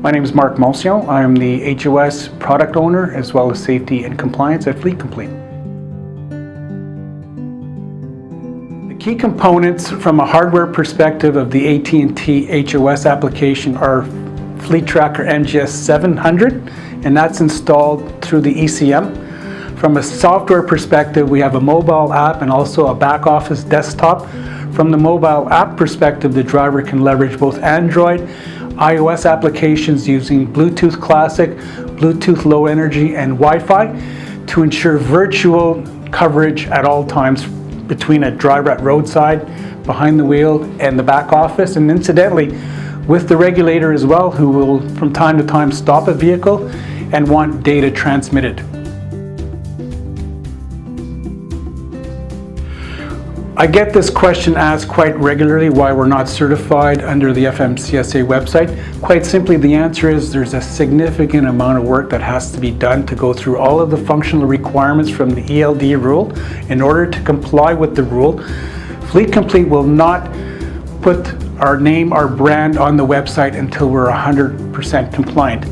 My name is Mark Mulcion. I'm the HOS product owner as well as safety and compliance at Fleet Complete. The key components from a hardware perspective of the AT&T HOS application are Fleet Tracker MGS 700, and that's installed through the ECM. From a software perspective, we have a mobile app and also a back office desktop. From the mobile app perspective, the driver can leverage both Android, iOS applications using Bluetooth Classic, Bluetooth Low Energy, and Wi-Fi to ensure virtual coverage at all times between a driver at roadside, behind the wheel, and the back office. And incidentally, with the regulator as well, who will from time to time stop a vehicle and want data transmitted. I get this question asked quite regularly, why we're not certified under the FMCSA website. Quite simply, the answer is there's a significant amount of work that has to be done to go through all of the functional requirements from the ELD rule. In order to comply with the rule, Fleet Complete will not put our name, our brand on the website until we're 100% compliant.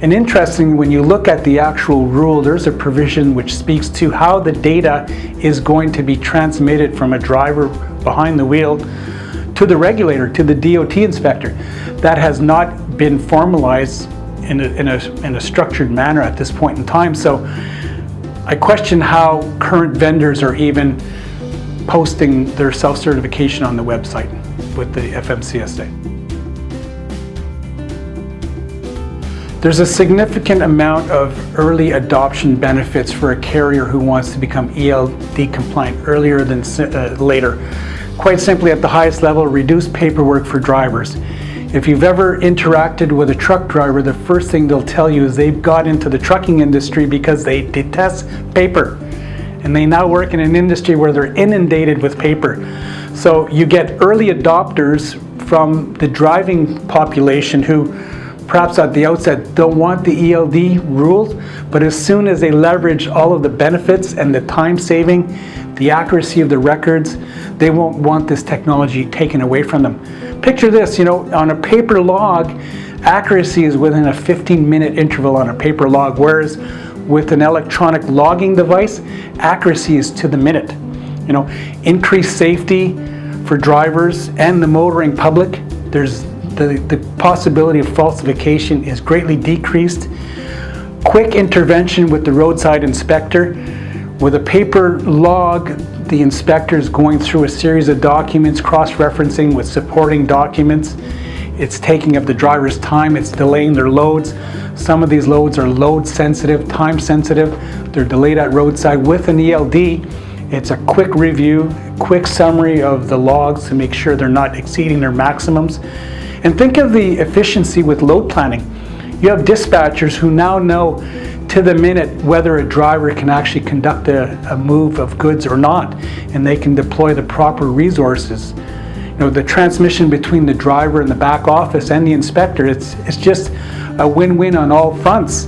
And interesting, when you look at the actual rule, there's a provision which speaks to how the data is going to be transmitted from a driver behind the wheel to the regulator, to the DOT inspector. That has not been formalized in a structured manner at this point in time. So I question how current vendors are even posting their self-certification on the website with the FMCSA. There's a significant amount of early adoption benefits for a carrier who wants to become ELD compliant earlier than later. Quite simply, at the highest level, reduce paperwork for drivers. If you've ever interacted with a truck driver, the first thing they'll tell you is they've got into the trucking industry because they detest paper. And they now work in an industry where they're inundated with paper. So you get early adopters from the driving population who perhaps at the outset don't want the ELD rules, but as soon as they leverage all of the benefits and the time saving, the accuracy of the records, they won't want this technology taken away from them. Picture this, on a paper log, accuracy is within a 15-minute interval on a paper log, whereas with an electronic logging device, accuracy is to the minute. Increased safety for drivers and the motoring public. There's the possibility of falsification is greatly decreased. Quick intervention with the roadside inspector. With a paper log, the inspector is going through a series of documents, cross-referencing with supporting documents. It's taking up the driver's time, it's delaying their loads. Some of these loads are load sensitive, time sensitive. They're delayed at roadside. With an ELD, it's a quick review, quick summary of the logs to make sure they're not exceeding their maximums. And think of the efficiency with load planning. You have dispatchers who now know to the minute whether a driver can actually conduct a move of goods or not, and they can deploy the proper resources. The transmission between the driver and the back office and the inspector, it's just a win-win on all fronts.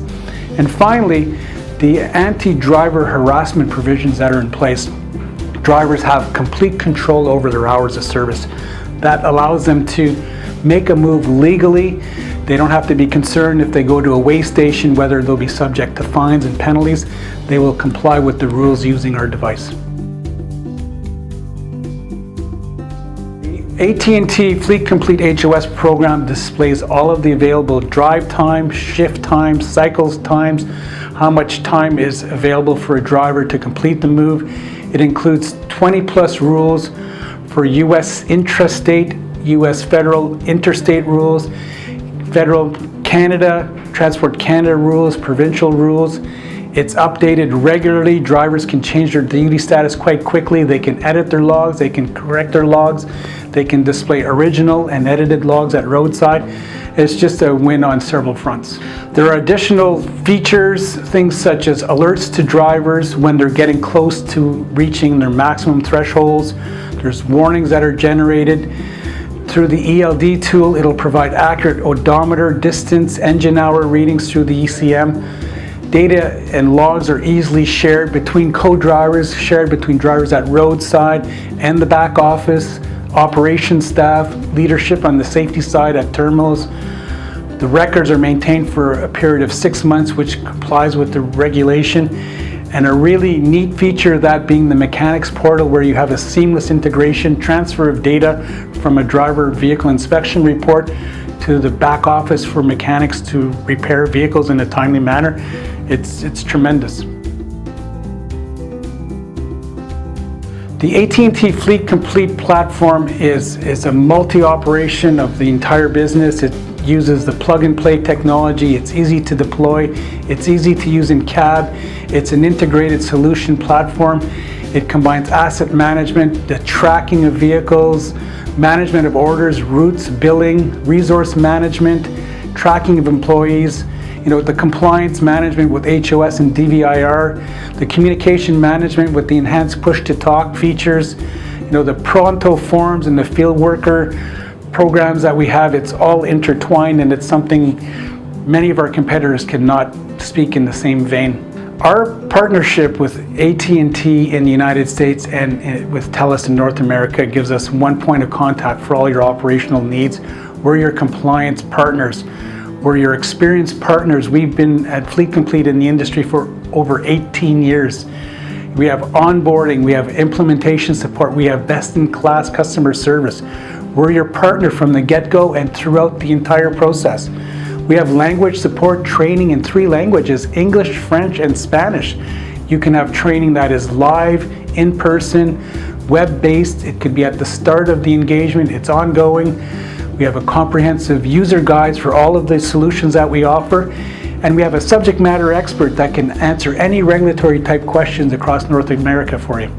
And finally, the anti-driver harassment provisions that are in place. Drivers have complete control over their hours of service. That allows them to make a move legally. They don't have to be concerned if they go to a weigh station whether they'll be subject to fines and penalties. They will comply with the rules using our device. The AT&T Fleet Complete HOS program displays all of the available drive time, shift times, cycles times, how much time is available for a driver to complete the move. It includes 20 plus rules for US intrastate, US federal interstate rules, federal Canada, Transport Canada rules, provincial rules. It's updated regularly. Drivers can change their duty status quite quickly. They can edit their logs, they can correct their logs, they can display original and edited logs at roadside. It's just a win on several fronts. There are additional features, things such as alerts to drivers when they're getting close to reaching their maximum thresholds. There's warnings that are generated. Through the ELD tool, it'll provide accurate odometer, distance, engine hour readings through the ECM. Data and logs are easily shared between co-drivers, shared between drivers at roadside and the back office, operations staff, leadership on the safety side at terminals. The records are maintained for a period of 6 months, which complies with the regulation. And a really neat feature of that being the mechanics portal, where you have a seamless integration, transfer of data from a driver vehicle inspection report to the back office for mechanics to repair vehicles in a timely manner. It's tremendous. The AT&T Fleet Complete platform is a multi-operation of the entire business. It uses the plug-and-play technology. It's easy to deploy. It's easy to use in cab. It's an integrated solution platform. It combines asset management, the tracking of vehicles, management of orders, routes, billing, resource management, tracking of employees, the compliance management with HOS and DVIR, the communication management with the enhanced push-to-talk features, the Pronto forms and the field worker programs that we have. It's all intertwined, and it's something many of our competitors cannot speak in the same vein. Our partnership with AT&T in the United States and with TELUS in North America gives us one point of contact for all your operational needs. We're your compliance partners. We're your experienced partners. We've been at Fleet Complete in the industry for over 18 years. We have onboarding, we have implementation support, we have best-in-class customer service. We're your partner from the get-go and throughout the entire process. We have language support training in 3 languages, English, French, and Spanish. You can have training that is live, in person, web-based. It could be at the start of the engagement. It's ongoing. We have a comprehensive user guides for all of the solutions that we offer. And we have a subject matter expert that can answer any regulatory type questions across North America for you.